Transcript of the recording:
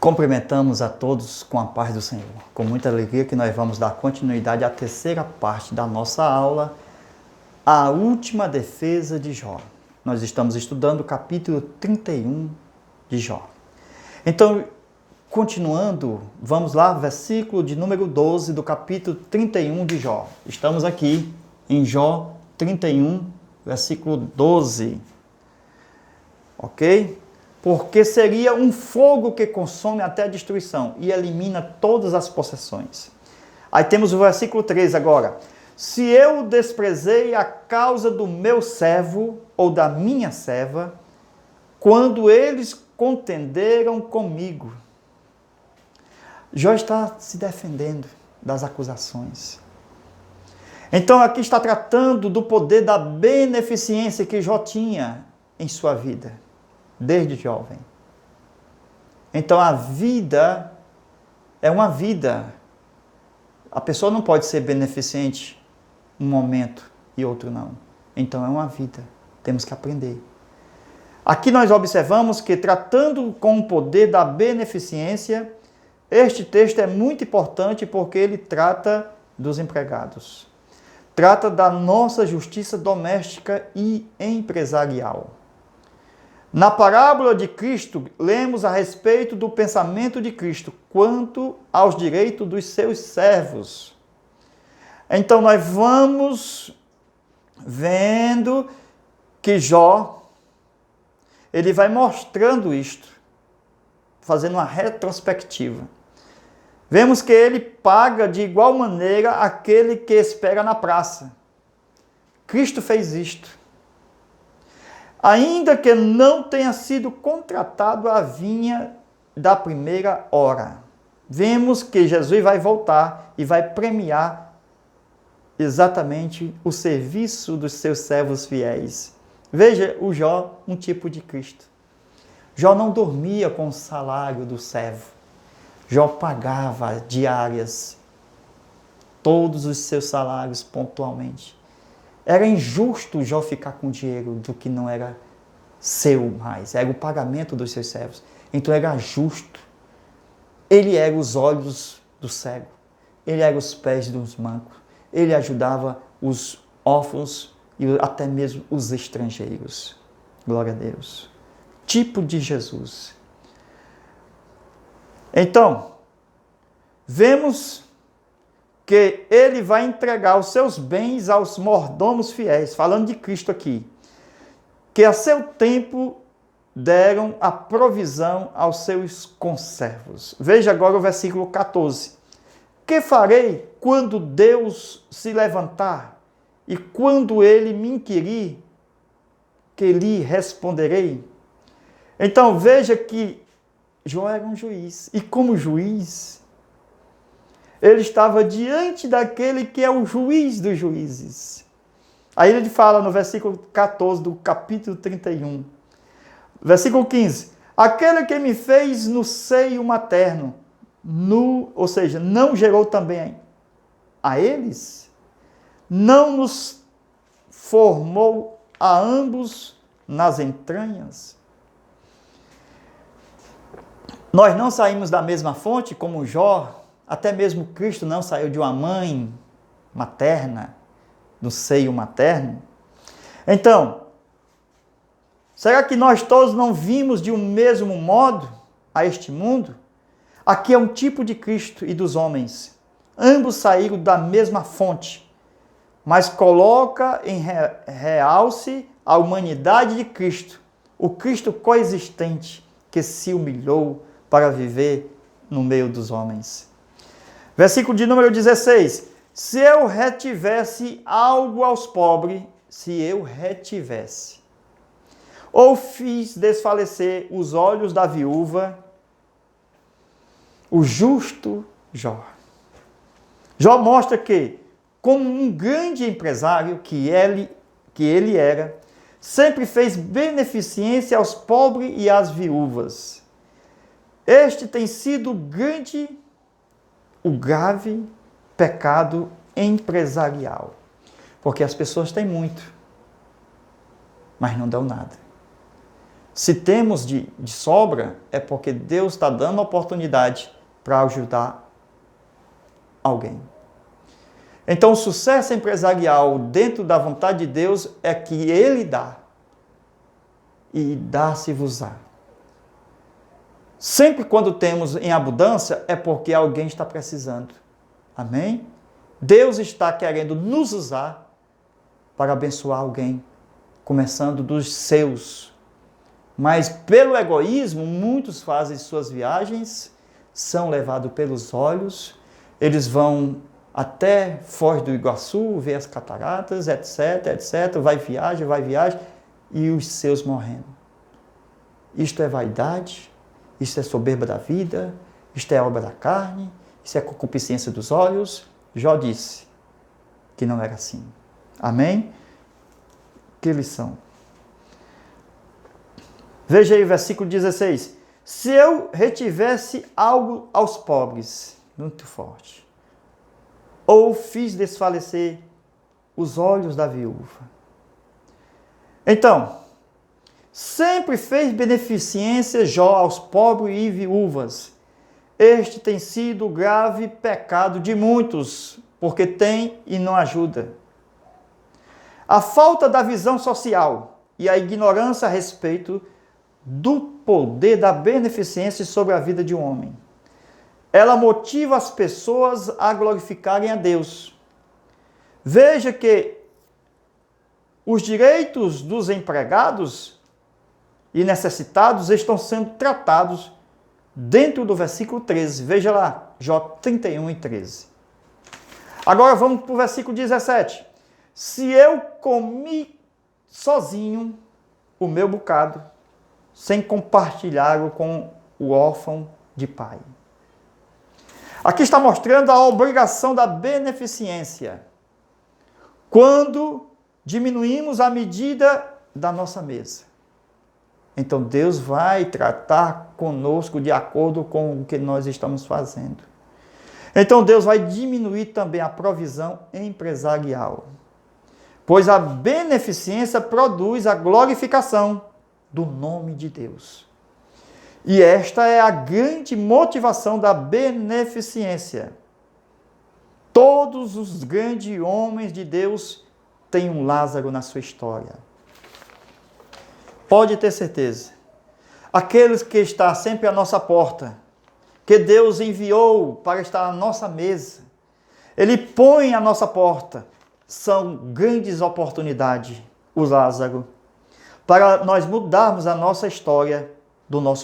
Cumprimentamos a todos com a paz do Senhor. Com muita alegria que nós vamos dar continuidade à terceira parte da nossa aula, a última defesa de Jó. Nós estamos estudando o capítulo 31 de Jó. Então, continuando, vamos lá, versículo de número 12 do capítulo 31 de Jó. Estamos aqui em Jó 31, versículo 12. Ok? Porque seria um fogo que consome até a destruição e elimina todas as possessões. Aí temos o versículo 13 agora. Se eu desprezei a causa do meu servo ou da minha serva, quando eles contenderam comigo. Jó está se defendendo das acusações. Então aqui está tratando do poder da beneficência que Jó tinha em sua vida, desde jovem. Então a vida é uma vida. A pessoa não pode ser beneficente um momento e outro não. Então é uma vida. Temos que aprender. Aqui nós observamos que, tratando com o poder da beneficência, este texto é muito importante porque ele trata dos empregados. Trata da nossa justiça doméstica e empresarial. Na parábola de Cristo, lemos a respeito do pensamento de Cristo quanto aos direitos dos seus servos. Então, nós vamos vendo que Jó, ele vai mostrando isto, fazendo uma retrospectiva. Vemos que ele paga de igual maneira aquele que espera na praça. Cristo fez isto. Ainda que não tenha sido contratado a vinha da primeira hora. Vemos que Jesus vai voltar e vai premiar exatamente o serviço dos seus servos fiéis. Veja o Jó, um tipo de Cristo. Jó não dormia com o salário do servo. Jó pagava diárias todos os seus salários pontualmente. Era injusto Jó ficar com dinheiro do que não era seu mais. Era o pagamento dos seus servos. Então era justo. Ele era os olhos do cego. Ele era os pés dos mancos. Ele ajudava os órfãos e até mesmo os estrangeiros. Glória a Deus. Tipo de Jesus. Então, vemos que ele vai entregar os seus bens aos mordomos fiéis, falando de Cristo aqui, que a seu tempo deram a provisão aos seus conservos. Veja agora o versículo 14. Que farei quando Deus se levantar e quando ele me inquirir, que lhe responderei? Então veja que Jó era um juiz, e como juiz, ele estava diante daquele que é o juiz dos juízes. Aí ele fala no versículo 14 do capítulo 31. Versículo 15. Aquele que me fez no seio materno, ou seja, não gerou também a eles? Não nos formou a ambos nas entranhas? Nós não saímos da mesma fonte como Jó. Até mesmo Cristo não saiu de uma mãe materna, do seio materno. Então, será que nós todos não vimos de um mesmo modo a este mundo? Aqui é um tipo de Cristo e dos homens. Ambos saíram da mesma fonte, mas coloca em realce a humanidade de Cristo, o Cristo coexistente que se humilhou para viver no meio dos homens. Versículo de número 16. Se eu retivesse algo aos pobres, se eu retivesse, ou fiz desfalecer os olhos da viúva, o justo Jó. Jó mostra que, como um grande empresário que ele era, sempre fez beneficência aos pobres e às viúvas. Este tem sido o grave pecado empresarial. Porque as pessoas têm muito, mas não dão nada. Se temos de sobra, é porque Deus está dando oportunidade para ajudar alguém. Então, o sucesso empresarial dentro da vontade de Deus é que Ele dá. E dá-se-vos-á. Sempre quando temos em abundância, é porque alguém está precisando. Amém? Deus está querendo nos usar para abençoar alguém, começando dos seus. Mas pelo egoísmo, muitos fazem suas viagens, são levados pelos olhos, eles vão até Foz do Iguaçu, ver as cataratas, etc, etc, vai viagem, e os seus morrendo. Isto é vaidade, isto é soberba da vida, isto é obra da carne, isso é concupiscência dos olhos. Jó disse que não era assim. Amém? Que lição. Veja aí o versículo 16. Se eu retivesse algo aos pobres, muito forte, ou fiz desfalecer os olhos da viúva. Então, sempre fez beneficência Jó aos pobres e viúvas. Este tem sido o grave pecado de muitos, porque tem e não ajuda. A falta da visão social e a ignorância a respeito do poder da beneficência sobre a vida de um homem. Ela motiva as pessoas a glorificarem a Deus. Veja que os direitos dos empregados e necessitados estão sendo tratados dentro do versículo 13. Veja lá, Jó 31 e 13. Agora vamos para o versículo 17. Se eu comi sozinho o meu bocado, sem compartilhá-lo com o órfão de pai. Aqui está mostrando a obrigação da beneficência. Quando diminuímos a medida da nossa mesa. Então Deus vai tratar conosco de acordo com o que nós estamos fazendo. Então Deus vai diminuir também a provisão empresarial. Pois a beneficência produz a glorificação do nome de Deus. E esta é a grande motivação da beneficência. Todos os grandes homens de Deus têm um Lázaro na sua história. Pode ter certeza. Aqueles que estão sempre à nossa porta, que Deus enviou para estar à nossa mesa, Ele põe à nossa porta, são grandes oportunidades, o Lázaro, para nós mudarmos a nossa história do nosso